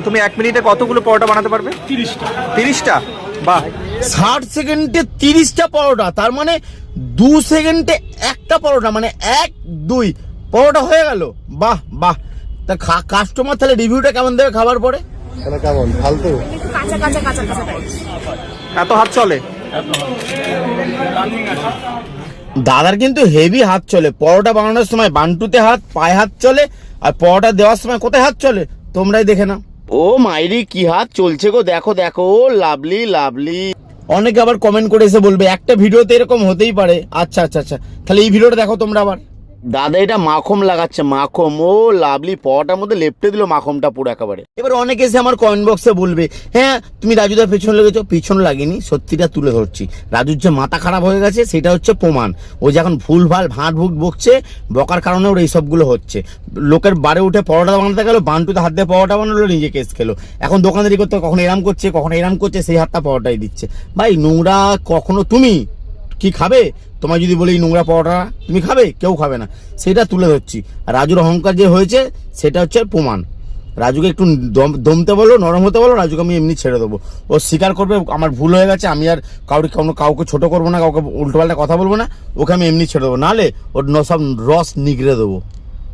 তুমি 1 মিনিটে কতগুলো পরোটা বানাতে পারবে? 30টা। বাহ, 60 সেকেন্ডে 30টা পরোটা, তার মানে 2 সেকেন্ডে একটা পরোটা, মানে 1 2 পরোটা হয়ে গেল। বাহ বাহ। তা কাস্টমার তাহলে রিভিউটা কেমন দেবে খাবার পরে? কেমন ফালতু? কাঁচা কাঁচা কাঁচা কাঁচা টাইপ। এত হাত চলে? দাদার কিন্তু হেভি হাত চলে। পরোটা বানানোর সময় বান্টুতে হাত, পায়ে হাত চলে, আর পরোটা দেওয়ার সময় কোথায় হাত চলে তোমরাই দেখে নাও। ও মাইরি কি হাত চলছে গো, দেখো দেখো, লাভলি লাভলি। অনেকে আবার কমেন্ট করে এসে বলবে একটা ভিডিওতে এরকম হতেই পারে। আচ্ছা আচ্ছা আচ্ছা, তাহলে এই ভিডিওটা দেখো তোমরা আবার। দাদা এটা মাখন লাগাচ্ছে, মাখন। ও লাভলি, পরোটার মধ্যে লেপটে দিল মাখনটা পুরো একেবারে। এবার অনেকে এসে আমার কমেন্ট বক্সে বলবে, হ্যাঁ তুমি রাজুদার পেছনে লেগেছো। পিছনে লাগিনি, সত্যিটা তুলে ধরছি। রাজুর যে মাথা খারাপ হয়ে গেছে সেটা হচ্ছে প্রমাণ। ও যখন ভুল ভাল ভাঁট ভুট বকছে, বকার কারণে ওর এইসবগুলো হচ্ছে। লোকের বাড়ি উঠে পরোটা বানাতে গেল, বান্টুতে হাত দিয়ে পরোটা বানালো, নিজে কেস খেলো। এখন দোকানদারি করতে কখনো এরাম করছে, কখনো এরাম করছে, সেই হাতটা পরোটাই দিচ্ছে। ভাই নোংরা কখনো তুমি কি খাবে? তোমার যদি বলি নোংরা পরোটা তুমি খাবে, কেউ খাবে না। সেটা তুলে ধরছি। রাজুর অহংকার যে হয়েছে সেটা হচ্ছে প্রমাণ। রাজুকে একটু দমতে বলো, নরম হতে বলো, রাজুকে আমি এমনি ছেড়ে দেবো। ও স্বীকার করবে আমার ভুল হয়ে গেছে, আমি আর কাউকে ছোট করবো না, কাউকে উল্টোপাল্টা কথা বলবো না, ওকে আমি এমনি ছেড়ে দেবো। নাহলে ওর সব রস নিগড়ে দেবো।